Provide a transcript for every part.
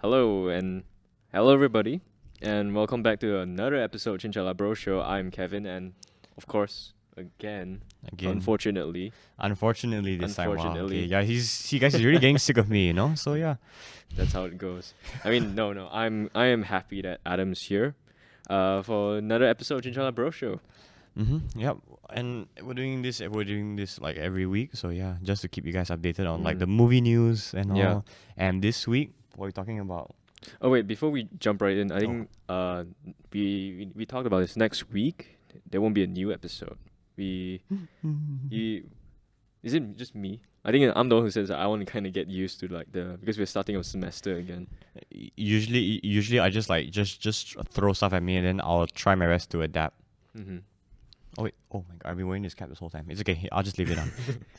Hello and hello everybody, and welcome back to another episode of Cincai Bro Show. I'm Kevin, and of course, again, Again, unfortunately, unfortunately this time. Wow. Okay. unfortunately, Yeah, you guys is really getting sick of me, you know. So yeah. that's how it goes. I mean, no, I am happy that Adam's here, for another episode of Cincai Bro Show. Yep. And we're doing this like every week. So yeah, just to keep you guys updated on like Mm. the movie news and Yeah. all. And this week, what are we talking about? Oh wait, before we jump right in, I Oh. think we talked about this next week. There won't be a new episode. You Is it just me? I think I'm the one who says that I want to kind of get used to like because we're starting a semester again. Usually I just like just throw stuff at me and then I'll try my best to adapt. Mm-hmm. Oh wait, oh my god, I've been wearing this cap this whole time. It's okay. I'll just leave it on.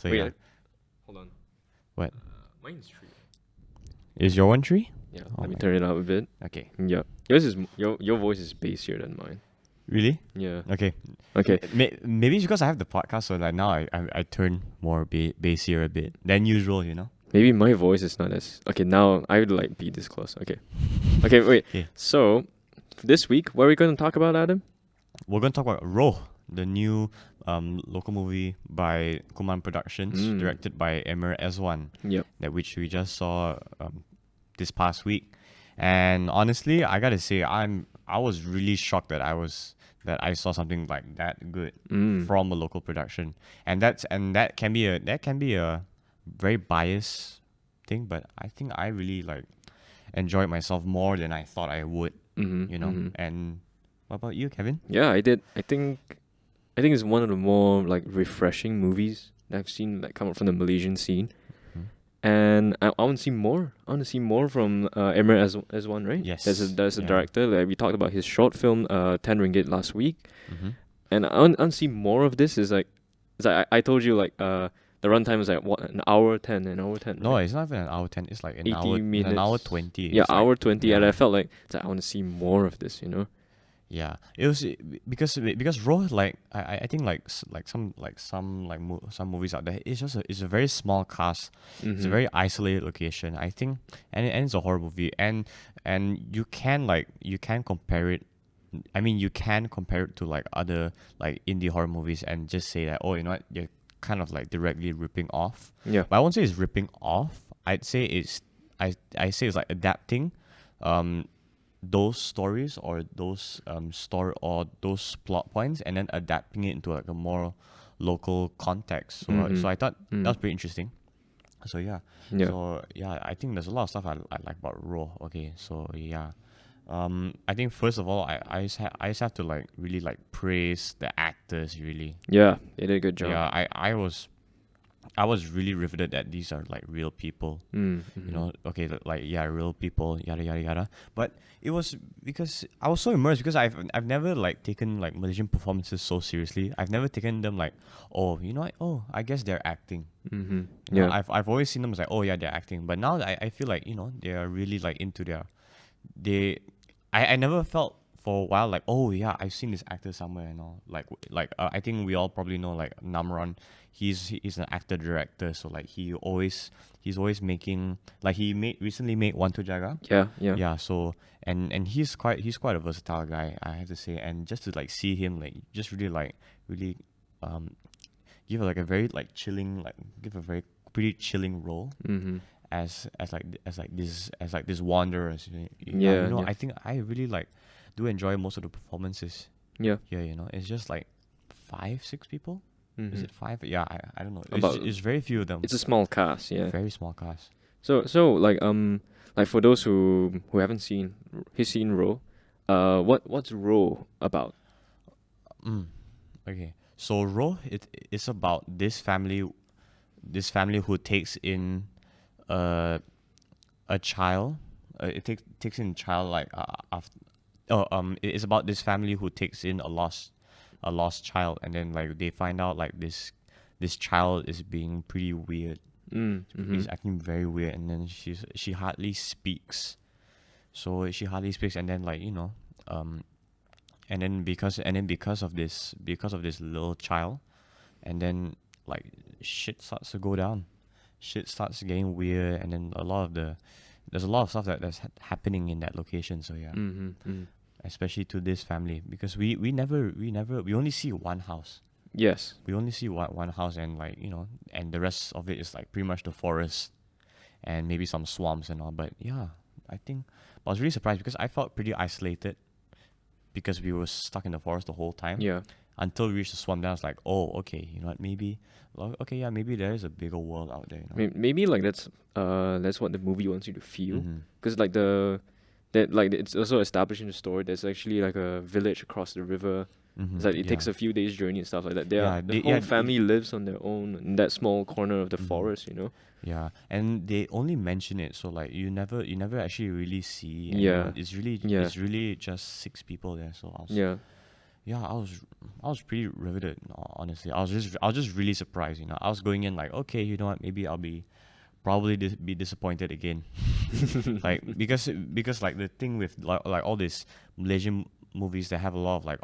So Wait, yeah. hold on. What? Mine's tree. Is your one tree? Yeah, Oh let me my turn it up a bit. Okay. Yeah, your voice is bassier than mine. Really? Yeah. Okay. Okay. Maybe it's because I have the podcast, so like now I turn more bassier a bit than usual, you know. Maybe my voice is not as okay now. I would like be this close. Okay. Okay. Wait. Okay. So this week, what are we going to talk about, Adam? We're gonna talk about ROH, the new local movie by Kuman Productions, directed by Emir Ezwan, Yep. that which we just saw this past week. And honestly, I gotta say, I was really shocked that I saw something like that good from a local production, and that can be a very biased thing, but I think I really like enjoyed myself more than I thought I would, you know. And what about you, Kevin? Yeah, I did. I think it's one of the more like refreshing movies that I've seen like come up from the Malaysian scene. And I want to see more. I want to see more from Emir as one, right? Yes. That's the Yeah. director. Like we talked about his short film, 10 Ringgit last week, Mm-hmm. and I want to see more of this. It's like I told you like the runtime is like what an hour 10, an hour 10. No, right? it's not even an hour 10. It's like 80 minutes. an hour 20. Yeah, It's like, hour 20, yeah. and I felt like it's like I want to see more of this. You know. Yeah, it was because ROH, like I think like some some movies out there, it's a very small cast. It's a very isolated location, I think, and it's a horror movie, and you can compare it. I mean, you can compare it to like other like indie horror movies and just say that, oh, you know what, you're kind of like directly ripping off. Yeah. But I won't say it's ripping off. I'd say I say it's like adapting those stories or those those plot points and then adapting it into like a more local context. So so I thought that was pretty interesting. So yeah. Yeah. So yeah, I think there's a lot of stuff I like about ROH. Okay, so yeah. I think first of all I just have to like really like praise the actors really. Yeah, they did a good job. Yeah, I was really riveted that these are like real people. You know, okay, like yeah, real people, yada yada yada. But it was because I was so immersed because I've never like taken like Malaysian performances so seriously. I've never taken them like, oh, you know what? Oh, I guess they're acting. You know, Yeah. I've always seen them as like, oh yeah, they're acting. But now I feel like, you know, they are really like into they I never felt for a while like, oh yeah, I've seen this actor somewhere and all. I think we all probably know like Namron. He's an actor director, so like he's always making like recently made One to Jaga. Yeah. Yeah. Yeah, so and he's quite a versatile guy, I have to say, and just to like see him like just really give like a very like chilling like give a very pretty chilling role as this wanderers. Yeah, You know, yeah. I think I really like do enjoy most of the performances Yeah. here. You know, it's just like 5-6 people. Is it 5? Yeah, I don't know. About- It's very few of them. It's a small cast, yeah. Very small cast. So like for those who haven't seen Ro, what's Ro about? Okay, so ROH it's about this family who takes in a child. It takes in a child like after. It's about this family who takes in a lost child, and then like they find out like this child is being pretty weird. He's acting very weird, and then she hardly speaks. So she hardly speaks, and then like, you know, and then because of this little child, and then like shit starts to go down. Shit starts getting weird, and then a lot of there's a lot of stuff that's happening in that location. So yeah, Mm-hmm. especially to this family, because we only see one house. Yes. We only see one house, and like and the rest of it is like pretty much the forest and maybe some swamps and all. But yeah, I was really surprised because I felt pretty isolated because we were stuck in the forest the whole time. Yeah. Until we reached the swamp, then I was like, oh, okay, you know what? Maybe, okay, yeah, maybe there is a bigger world out there. Maybe like that's what the movie wants you to feel, Mm-hmm. because like it's also established in the story. There's actually like a village across the river. Mm-hmm. It's like it takes a few days journey and stuff like that. Yeah, The whole family lives on their own in that small corner of the forest. Yeah, and they only mention it, so like you never actually really see. Yeah. It's really just 6 people there. So I was pretty riveted. Honestly, I was just really surprised. I was going in like, okay, you know what? Maybe I'll be probably be disappointed again. Like because like the thing with like all these Malaysian movies that have a lot of like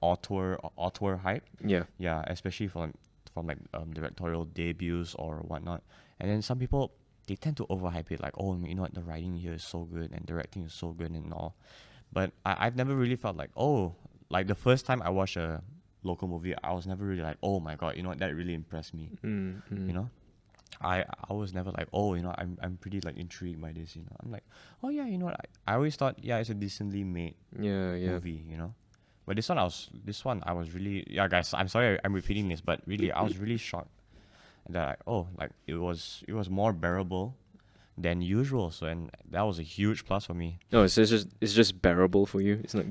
auteur hype. Yeah. Especially from like directorial debuts or whatnot. And then some people, they tend to overhype it, like, oh, you know what, the writing here is so good and directing is so good and all. But I've never really felt like, oh, like the first time I watched a local movie, I was never really like, oh my god, you know what, that really impressed me. Mm-hmm. You know, I was never like, oh, you know, I'm pretty like intrigued by this. I'm like, oh yeah, you know what, I always thought, yeah, it's a decently made movie. But this one I was really, yeah, guys, I'm sorry I'm repeating this, but really I was really shocked that it was more bearable than usual. So, and that was a huge plus for me. No, it's just bearable for you. It's not.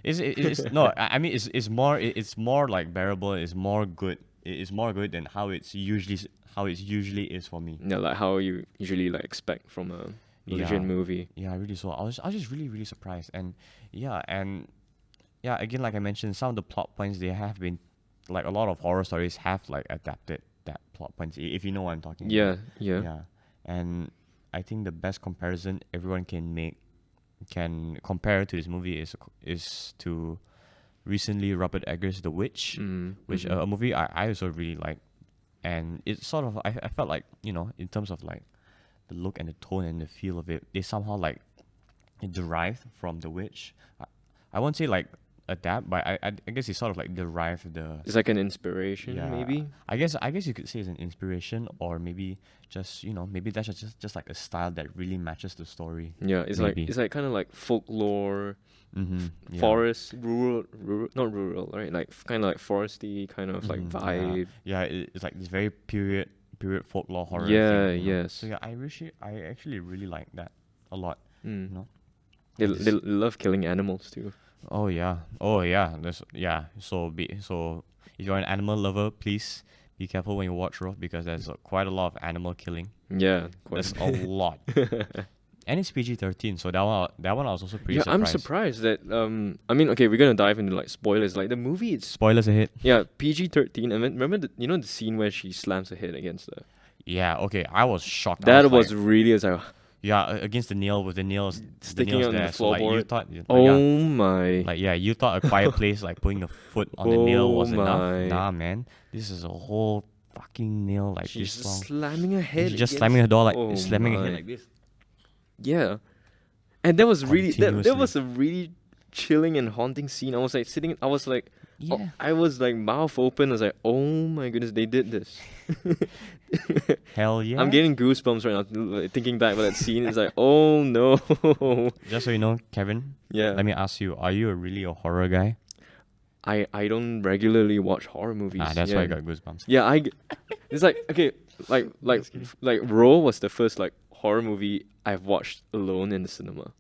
It's no, I mean it's more like bearable. It's more good. It's more good than how it usually is for me. Yeah, like how you usually like expect from a Malaysian movie. Yeah, really. So I was just really really surprised, and again, like I mentioned, some of the plot points, they have been, like, a lot of horror stories have like adapted that plot points, if you know what I'm talking about. Yeah. And I think the best comparison everyone can compare to this movie is to recently Robert Eggers' The Witch, which a movie I also really like. And it's sort of, I felt like, in terms of like the look and the tone and the feel of it, they somehow like derived from The Witch. I won't say like adapt, but I guess it's sort of like derive the. It's like an inspiration, maybe. I guess you could say it's an inspiration, or maybe just maybe that's just like a style that really matches the story. Yeah, it's maybe. like kind of like folklore, forest, not rural, right? Like kind of like foresty kind of like vibe. Yeah, it's like this very period folklore horror. Yeah, thing, yes. So yeah, I actually really like that a lot. They love killing animals too. Oh yeah. So if you're an animal lover, please be careful when you watch ROH, because there's quite a lot of animal killing. Yeah, there's a lot. And it's PG-13, so that one I was also pretty surprised. I'm surprised that I mean, okay, we're gonna dive into like spoilers. Like the movie, it's spoilers ahead. Yeah, PG-13. And remember the scene where she slams her head against the. Yeah. Okay, I was shocked. That was really as I. Yeah, against the nail, with the nails sticking out on the floorboard. So, like, you thought, my! Like, yeah, you thought A Quiet Place, like putting a foot on the nail was enough. Nah, man, this is a whole fucking nail, like She's this long. Slamming her head. She's just slamming her door, like slamming her head like this. Yeah, and that was really that was a really chilling and haunting scene. I was like sitting. I was like, I was like mouth open. I was like, oh my goodness, they did this. Hell yeah! I'm getting goosebumps right now thinking back about that scene. It's like, oh no. Just so you know, Kevin. Yeah. Let me ask you: are you really a horror guy? I don't regularly watch horror movies. That's why I got goosebumps. Yeah, it's like, okay, like ROH was the first like horror movie I've watched alone in the cinema.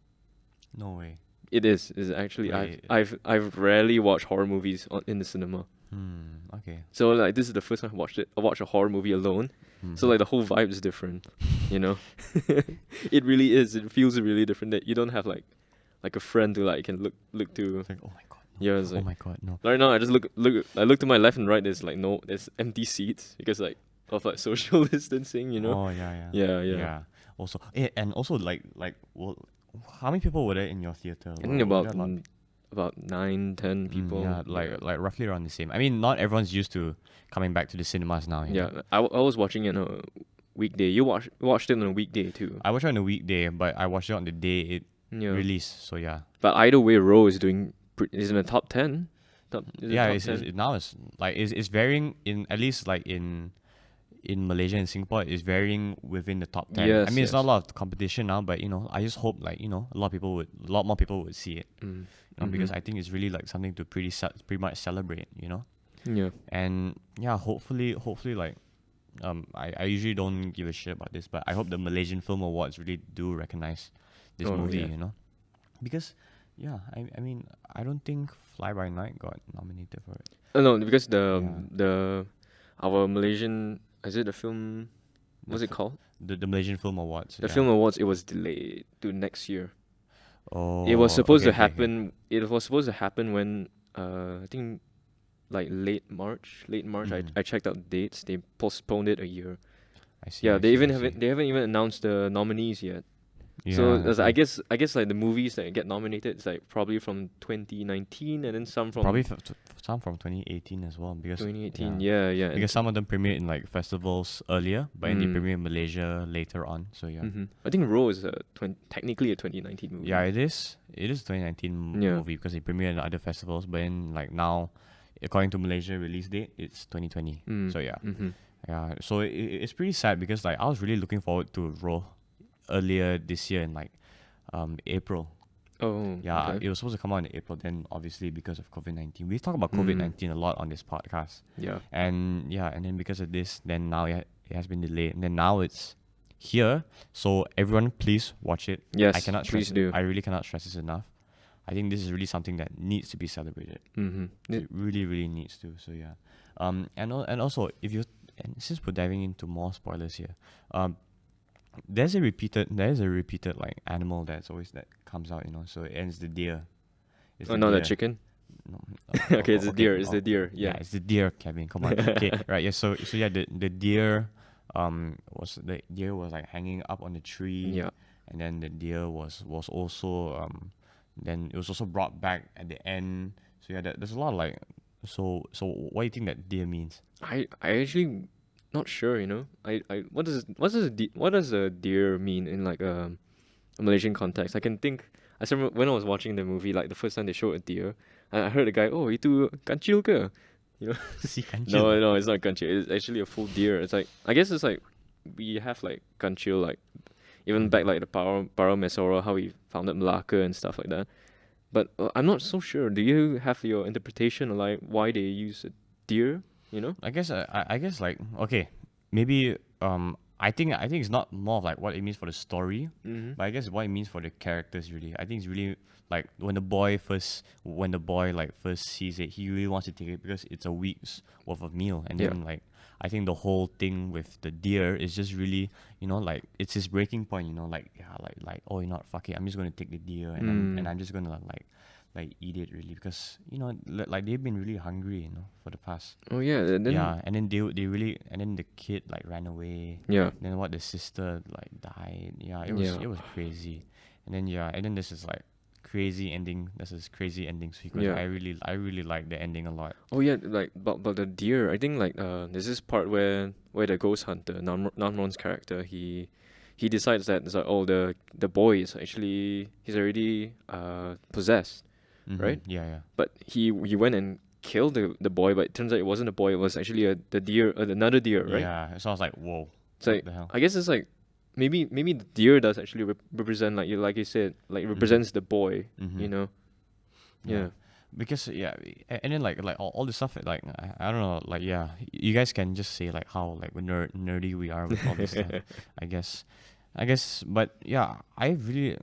No way. It is. It's actually I've rarely watched horror movies in the cinema. Okay. So like this is the first time I watched it. I watched a horror movie alone. So like the whole vibe is different, It really is. It feels really different that you don't have like a friend to like can look to. It's like, oh my god. No. Yeah. It's like, oh my god. No. Right now I just look. I look to my left and right. There's empty seats because like of like social distancing. Oh yeah. Yeah. Also, well, how many people were there in your theater? I think about 9-10 people. Yeah, like roughly around the same. I mean, not everyone's used to coming back to the cinemas now. Yeah, I was watching it weekday. You watched it on a weekday too. I watched it on a weekday, but I watched it on the day it Yeah. released. So yeah. But either way, ROH is doing is in the top 10. Is it Yeah, top 10? now it's like it's varying in at least like in Malaysia and Singapore is varying within the top 10. I Yes, mean, it's not yes. a lot of competition now, but I just hope like a lot more people would see it. Mm. Because I think it's really like something to pretty much celebrate. Yeah. And yeah, hopefully like I usually don't give a shit about this, but I hope the Malaysian Film Awards really do recognize this Oh, movie. yeah. Because yeah, I mean I don't think Fly By Night got nominated for it. No, because Yeah. our Malaysian, is it the film? What's it called? The Malaysian Film Awards. The yeah. film awards. It was delayed to next year. Oh, It was supposed to okay. happen. It was supposed to happen when I think like late March. Mhm. I checked out dates. They postponed it a year. I see. Yeah, I see, I see. they haven't even announced the nominees yet. Yeah, So I okay. guess like the movies that get nominated is like probably from 2019 and then some from Probably some from 2018 as well because 2018. Yeah, yeah. because some of them premiered in like festivals earlier, but then they Mm. premiered in Malaysia later on. So yeah. I think Raw is technically a 2019 movie. Yeah, it is. It is 2019 Yeah. movie because it premiered in other festivals. But then, like now, according to Malaysia release date, it's 2020. Mm. So yeah, Mm-hmm. yeah. So it's pretty sad because like I was really looking forward to Raw earlier this year in like April. Oh, Yeah, okay. it was supposed to come out in April. Then obviously because of COVID-19, we talk about COVID-19 a lot on this podcast. Yeah. And yeah, and then because of this, then now it has been delayed, and then now it's here. So everyone, please watch it. Yes, I cannot please stress do. I really cannot stress this enough. I think this is really something that needs to be celebrated. Mm-hmm. It really, really needs to. So yeah, and also if you and since we're diving into more spoilers here, there's a repeated like animal that comes out. So and it's the deer. It's Oh, the not the deer. chicken. No, Okay, it's the deer. It's the deer. yeah, Yeah. it's the deer, Kevin. Come on. Okay, right. Yeah. So yeah, the deer was like hanging up on the tree. Yeah. And then the deer was also then it was also brought back at the end. So yeah, there's a lot of like so what do you think that deer means? I actually not sure. What does a deer mean in like a Malaysian context? I can think. I remember when I was watching the movie, like the first time they showed a deer, I heard a guy, "Oh, itu kancil ke?" You know? Si kancil. No, it's not kancil. It's actually a full deer. It's like I guess it's like we have like kancil like even back like the Paro Mesoro, how we founded Malacca and stuff like that. But I'm not so sure. Do you have your interpretation of like why they use a deer? I guess I guess like okay, maybe I think it's not more of like what it means for the story, Mm-hmm. but I guess what it means for the characters really. I think it's really like when the boy like first sees it, he really wants to take it because it's a week's worth of meal, and Yeah. then like I think the whole thing with the deer is just really like it's his breaking point. Like yeah, like oh fuck it, I'm just gonna take the deer and I'm just gonna like eat it really because like they've been really hungry for the past. Oh yeah. And then Yeah, and then they really, and then the kid like ran away. yeah. Then the sister like died. Yeah, Yeah. it was crazy. And then this is like crazy ending. This is crazy ending sequence. Yeah. I really like the ending a lot. Oh yeah, like but the deer. I think like there's this part where the ghost hunter Namron's character he decides that it's like the boy is actually he's already possessed, right? Yeah, yeah. But he went and killed the boy, but it turns out it wasn't a boy. It was actually the deer, another deer, right? Yeah. So I was like, whoa. It's What like the hell? I guess it's like maybe the deer does actually represent like you said like represents the boy, Mhm. Yeah. Because and then like all the stuff like I don't know like yeah, you guys can just say like how like nerdy we are with all this stuff. I guess but yeah, I really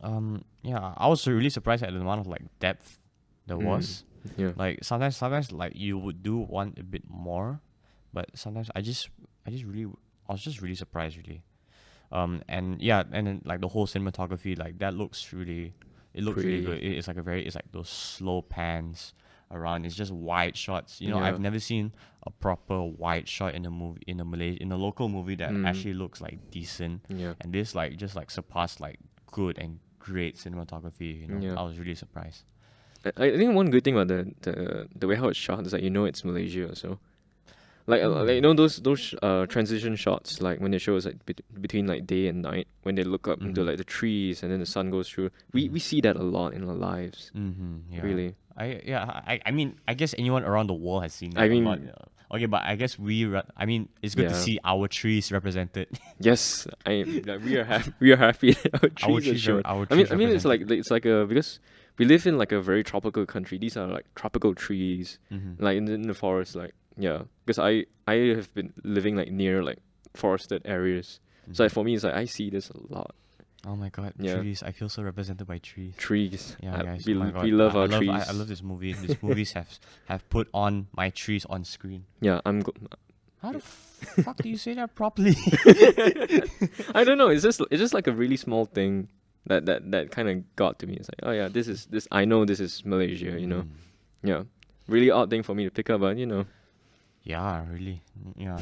I was really surprised at the amount of like depth there was. Yeah. Like sometimes like you would do want a bit more, but sometimes I was just really surprised really. And yeah, and then like the whole cinematography like that looks really really good. Pretty. It's like those slow pans around. It's just wide shots. Yeah. I've never seen a proper wide shot in a local movie that actually looks like decent. Yeah. And this like just like surpassed like good and great cinematography. Yeah. I was really surprised. I think one good thing about the way how it's shot is that it's Malaysia. So Like those transition shots, like when they show us like between like day and night, when they look up into like the trees and then the sun goes through. We see that a lot in our lives. Yeah. Really. I mean, I guess anyone around the world has seen that I a lot. mean, Okay, but I guess I mean, it's good to Yeah. see our trees represented. yes, we are happy. We are happy that our trees are shown. our I mean, trees I mean, it's represented. like a because we live in like a very tropical country. These are like tropical trees, like in the forest. Like yeah, because I have been living like near like forested areas. So like, for me, it's like I see this a lot. Oh my god, Yeah. trees! I feel so represented by trees. Trees. Yeah, guys. We Oh my god, we love I our love trees. I love this movie. These movies have put on my trees on screen. Yeah, How the fuck do you say that properly? I don't know. It's just like a really small thing that kind of got to me. It's like, oh yeah, this. I know this is Malaysia. You know, yeah, really odd thing for me to pick up, but you know, Yeah, really. Yeah.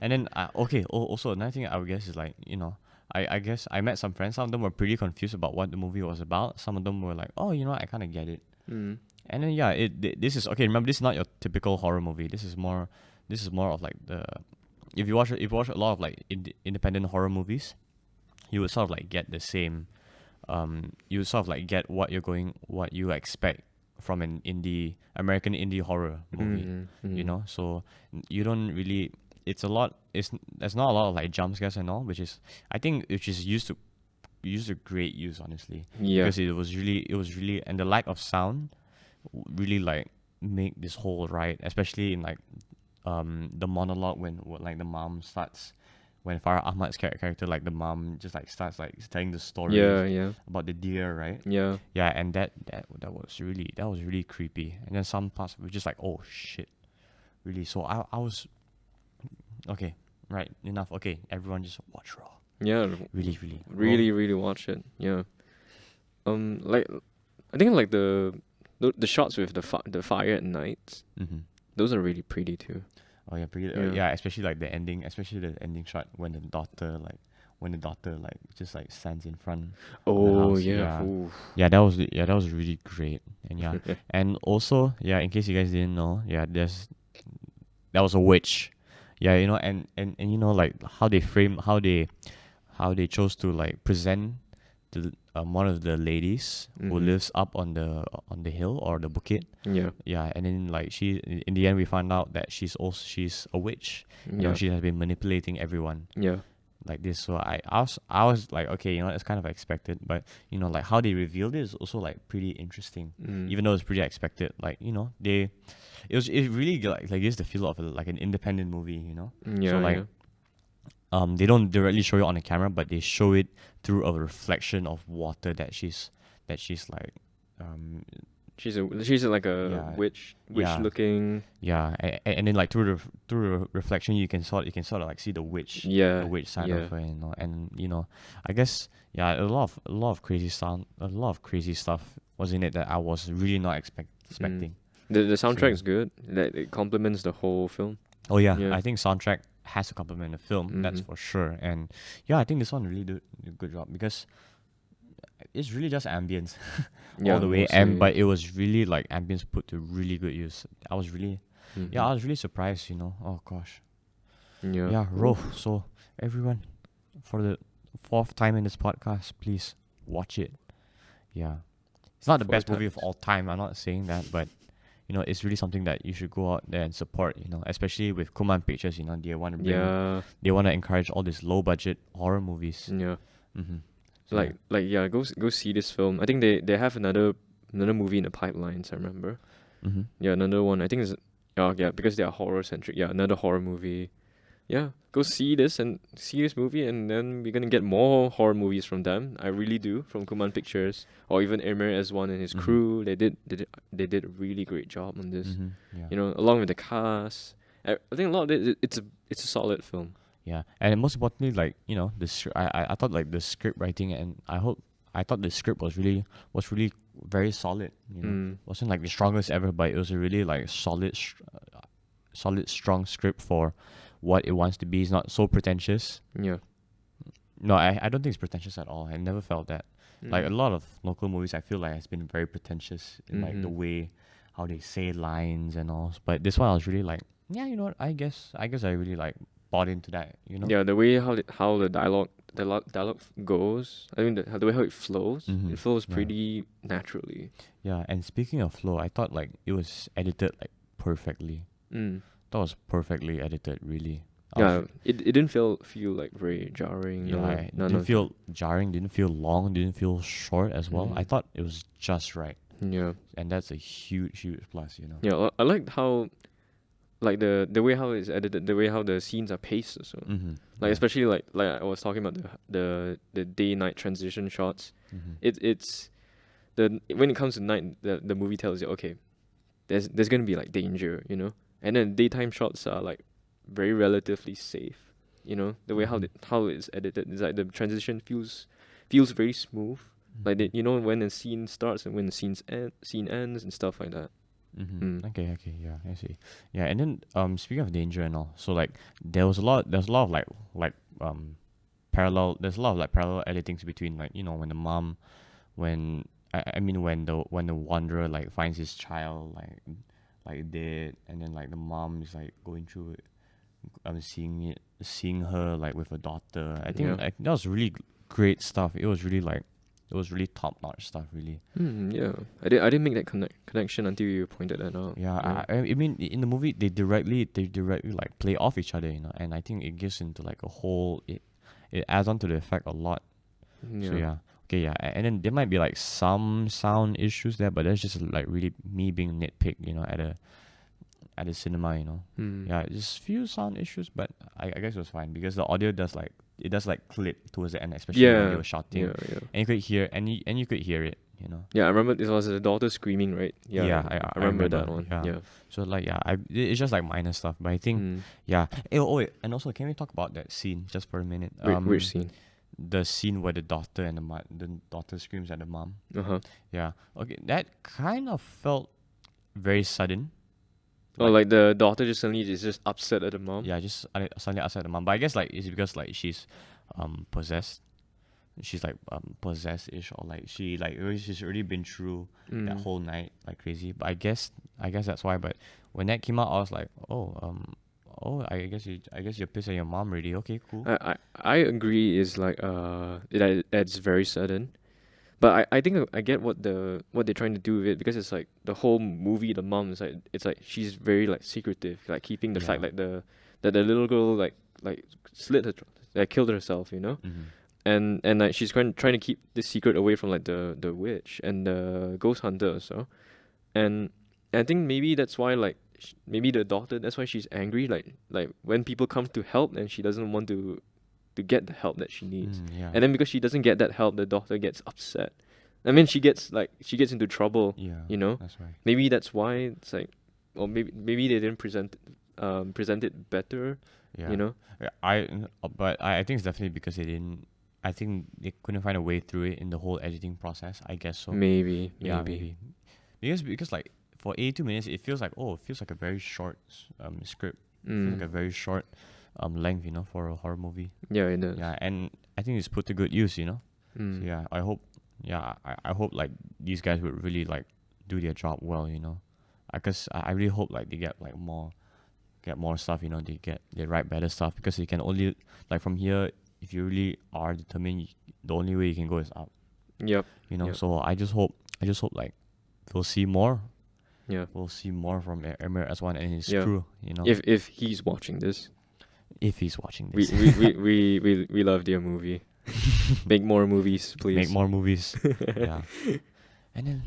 And then okay. Also, another thing I would guess is like, you know, I guess I met some friends. Some of them were pretty confused about what the movie was about. Some of them were like, oh, you know, I kind of get it. mm. And then yeah, this is okay. Remember, this is not your typical horror movie. This is more of like the if you watch a lot of like independent horror movies, you would sort of like get the same. You would sort of like get what you expect from an American indie horror movie. You know, so you don't really. It's a lot. There's not a lot of like jump scares and all, which is I think which is used to great use, honestly. Yeah. Because it was really and the lack of sound really like make this whole ride, especially in like the monologue when like the mom starts, when Farah Ahmad's character, like the mom just like starts like telling the story Yeah. about the deer, right? Yeah. Yeah, and that was really creepy. And then some parts were just like, oh shit, really. So I was okay, right, enough. Okay, everyone just watch Raw. Yeah. Really. Really watch it. Yeah. Like I think like the shots with the fire at night, those are really pretty too. Oh yeah, pretty. Yeah. Yeah, especially the ending shot when the daughter just like stands in front. of the Oh house. yeah. Yeah, that was really great. And yeah, and also yeah, in case you guys didn't know, yeah, that was a witch. Yeah, you know, and you know like how they chose to like present the one of the ladies who lives up on the hill or the bukit. Yeah. Yeah, and then like she in the end we found out that she's a witch. You know, she has been manipulating everyone Yeah. like this. So I was like, okay, you know, it's kind of expected, but you know, like how they revealed it is also like pretty interesting. Even though it's pretty expected, like, you know, it really like gives the feel of like an independent movie, you know. Yeah. So like they don't directly show it on the camera, but they show it through a reflection of water that she's like she's like a witch looking. Yeah, and then like through the reflection you can sort of like see the witch side of her, you know. And you know, I guess a lot of crazy stuff was in it that I was really not expecting. The soundtrack is good. It complements the whole film. Oh yeah, I think soundtrack has to complement the film, that's for sure. And yeah, I think this one really did a good job because it's really just ambience all the way, but it was really like ambience put to really good use. I was really surprised, you know. Oh gosh. Yeah, Ro. So everyone, for the 4th time in this podcast, please watch it. Yeah, it's not the best movie of all time, I'm not saying that, but you know, it's really something that you should go out there and support, you know, especially with Kuman Pictures, you know, they want to encourage all these low budget horror movies. Yeah. So go see this film. I think they have another movie in the pipelines, I remember. Yeah, another one. I think it's because they are horror centric. Yeah, another horror movie. Yeah, go see this movie, and then we're gonna get more horror movies from them. I really do, from Kuman Pictures or even Emir Ezwan and his crew. They did a really great job on this. You know, along with the cast. I think a lot of it. It's a solid film. Yeah, and most importantly, like, you know, I thought like the script writing, and I thought the script was really very solid. You know, wasn't like the strongest ever, but it was a really like solid, strong script for what it wants to be. It's not so pretentious. Yeah. No, I don't think it's pretentious at all. I never felt that. Like a lot of local movies, I feel like has been very pretentious in like the way how they say lines and all. But this one, I was really like, yeah, you know what? I really like bought into that. You know. Yeah, the way how the dialogue goes. I mean, the way how it flows. Mm-hmm. It flows Yeah. pretty naturally. Yeah, and speaking of flow, I thought like it was edited like perfectly. Mm. That was perfectly edited, really. Yeah, it didn't feel like very jarring. Yeah, No, it none didn't of feel jarring, didn't feel long, didn't feel short as well. I Mm. thought it was just right, that. Yeah, and that's a huge plus, you know. yeah. I liked how like the way how it's edited, the way how the scenes are paced also. Mm-hmm. Like Yeah. especially like I was talking about the day night transition shots. Mm-hmm. It's the when it comes to night, the movie tells you, okay, there's gonna be like danger, you know, and then daytime shots are like very relatively safe. You know, the way how it's edited is like the transition feels very smooth. Like you know when the scene starts and when the scene ends and stuff like that. Mm-hmm. Okay, yeah, I see. Yeah, and then speaking of danger and all, so like there's a lot of like parallel. There's a lot of like parallel editings between like, you know, when the mom, when I mean when the wanderer like finds his child like dead, and then like the mom is like going through it, seeing her like with her daughter. I think Yeah. like that was really great stuff. It was really top notch stuff, really. Yeah. I didn't make that connection until you pointed that out. Yeah, I mean in the movie they directly like play off each other, you know, and I think it gives into like a whole, it adds on to the effect a lot. Yeah. So yeah. Okay, yeah, and then there might be like some sound issues there, but that's just like really me being nitpick, you know, at a cinema, you know. Mm. Yeah, just few sound issues, but I guess it was fine because the audio does like clip towards the end, especially when they were shouting, Yeah. and you could hear and you could hear it, you know. Yeah, I remember it was the daughter screaming, right? Yeah, I remember that one. yeah. Yeah. So like yeah, it's just like minor stuff, but I think yeah. Wait, and also can we talk about that scene just for a minute? Which scene? The scene where the daughter and the daughter screams at the mom. Uh-huh. Yeah. Okay, that kind of felt very sudden. Oh, like the daughter just suddenly is just upset at the mom? Yeah, just suddenly upset the mom. But I guess like it's because like she's possessed. She's like possessed-ish, or like she's already been through that whole night like crazy. But I guess that's why. But when that came out, I was like, I guess you're pissed at your mom already. Okay, cool. I agree. Is like it's very sudden, but I think I get what they're trying to do with it, because it's like the whole movie. The mom is like, it's like she's very like secretive, like keeping the fact like that the little girl like killed herself, you know, and like she's trying to keep this secret away from like the witch and the ghost hunter also, and I think maybe that's why like. Maybe the daughter, that's why she's angry, like when people come to help and she doesn't want to get the help that she needs. Yeah. And then because she doesn't get that help, the daughter gets upset. I mean, she gets into trouble. Yeah. You know. That's right. Maybe that's why it's like, or maybe they didn't present it better. Yeah. You know. Yeah, but I think it's definitely because they didn't. I think they couldn't find a way through it in the whole editing process. I guess so. Maybe. Yeah, maybe. Because like for 82 minutes, it feels like a very short script. It feels like a very short length, you know, for a horror movie. Yeah, it does. Yeah, and I think it's put to good use, you know. So yeah, I hope like these guys would really like do their job well, you know. Because I really hope like they get more stuff, you know. They write better stuff, because you can only like from here, if you really are determined, the only way you can go is up. Yep. You know. So I just hope like we'll see more. Yeah. We'll see more from Emir Aswan and his crew, you know. If he's watching this. If he's watching this. We love their movie. Make more movies, please. Make more movies. Yeah. And then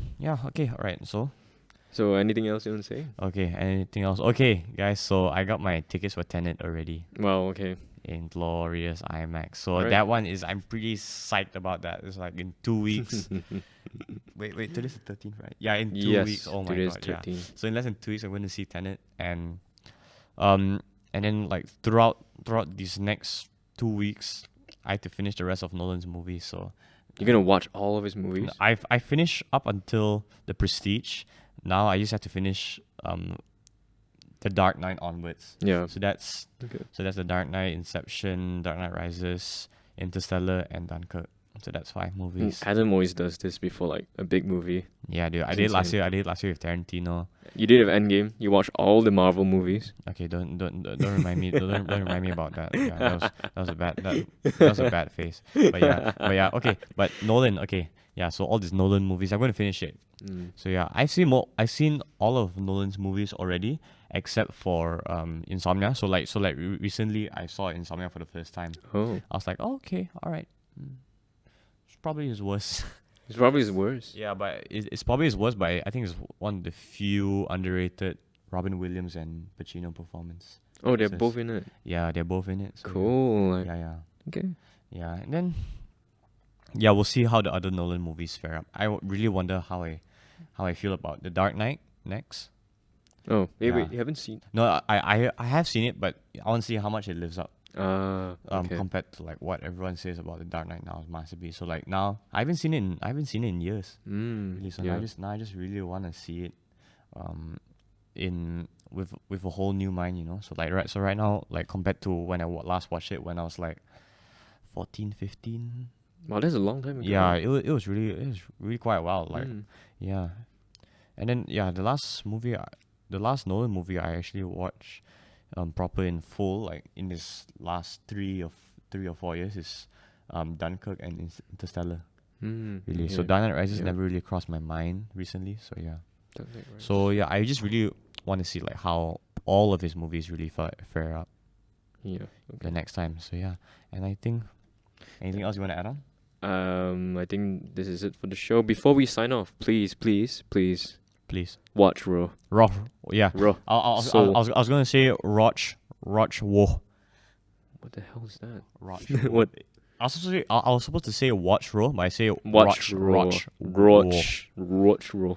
okay, alright, so anything else you want to say? Okay, anything else? Okay, guys, so I got my tickets for Tenet already. Wow, okay. In glorious IMAX. So that one I'm pretty psyched about that. It's like in 2 weeks. Wait, today's the 13th, right? Yeah, in 2 weeks. Oh my god, 13. Yeah. So in less than 2 weeks, I'm going to see Tenet, and then like throughout these next 2 weeks, I have to finish the rest of Nolan's movies. So you're gonna watch all of his movies? I finished up until The Prestige. Now I just have to finish The Dark Knight onwards. Yeah. So that's The Dark Knight, Inception, Dark Knight Rises, Interstellar, and Dunkirk. So that's 5 movies. Adam always does this before like a big movie. Yeah, dude. I It's did last insane. year. I did last year with Tarantino. You did have Endgame. You watched all the Marvel movies. Okay, don't remind me. Don't remind me about that. Yeah, that was a bad that was a bad face. But yeah. Okay, but Nolan. Okay, yeah. So all these Nolan movies, I'm gonna finish it. So yeah, I've seen all of Nolan's movies already, except for Insomnia. So recently I saw Insomnia for the first time. Oh, I was like, oh, okay, all right. It's probably his worst. it's probably his worst. Yeah, but it's probably his worst. But I think it's one of the few underrated Robin Williams and Pacino performance. Oh, they're So both in it. Yeah, they're both in it. So Cool. Like, Yeah. okay. Yeah, and then yeah, we'll see how the other Nolan movies fare up. Really wonder how I feel about The Dark Knight next. Oh, wait, Yeah. you haven't seen? No, I have seen it, but I want to see how much it lives up. Okay. Compared to like what everyone says about The Dark Knight now, masterpiece. So like now I haven't seen it in years. Really. So yeah. now I just really want to see it, in with a whole new mind, you know. So right now, like compared to when I last watched it when I was like 14, 15. Wow, that's a long time ago. Yeah, it was really quite a while. Like Mm. yeah, and then yeah, the last Nolan movie I actually watched proper in full, like in this last 3 or 4 years, is Dunkirk and Interstellar. Really. So Yeah. Dark Knight Rises Yeah. never really crossed my mind recently. So yeah. Dark Knight Rises. So yeah, I just really want to see like how all of his movies really fare up yeah. the next time. So yeah, and I think anything else you want to add on? I think this is it for the show. Before we sign off, please Please. watch Raw. Raw. Yeah. Raw. I So- was gonna say Roch Wo. What the hell is that? Roch. What? I was supposed to say watch Raw, but I say Watch Raw. Watch Raw.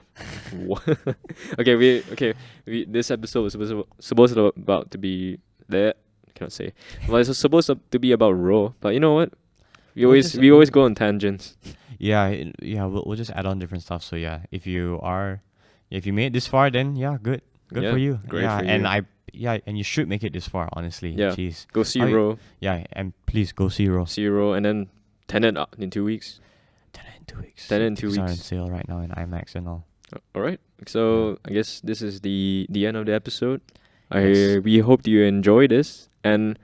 Okay, this episode was supposed to about to be there. Cannot say. Well, it's supposed to be about Raw, but you know what? We always go on tangents. Yeah. We'll just add on different stuff. So yeah, if you made it this far, then yeah, good Yeah, for you. great yeah, for and you. and you should make it this far. Honestly, Yeah. Jeez. Go see Oh, yeah. Raw. Yeah, and please go see Raw. See Raw, and then Tenet in 2 weeks. Tenet in 2 weeks. Tenet in 2 Tickets are on weeks. sale right now in IMAX and all. All right. So I guess this is the end of the episode. Yes. We hope you enjoy this, and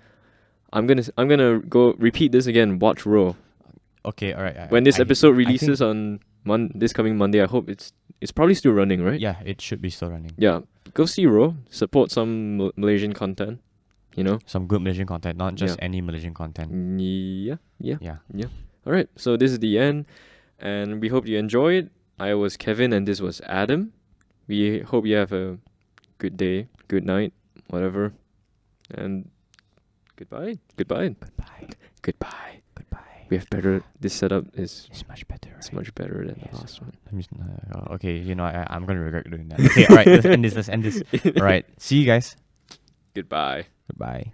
I'm gonna go repeat this again. Watch Raw. Okay, all right. When this episode I releases think- on this coming Monday, I hope it's probably still running, right? Yeah, it should be still running. Yeah. Go see Raw. Support some Malaysian content. You know. Some good Malaysian content, not just Yeah. any Malaysian content. Yeah. Yeah. All right. So this is the end, and we hope you enjoyed. I was Kevin, and this was Adam. We hope you have a good day, good night, whatever, and goodbye. Goodbye. We have better. This setup is It's much better. it's much better than Yes. the last one. I'm just, okay, you know, I'm gonna regret doing that. Okay, all right. Let's end this. All right. See you guys. Goodbye. Goodbye.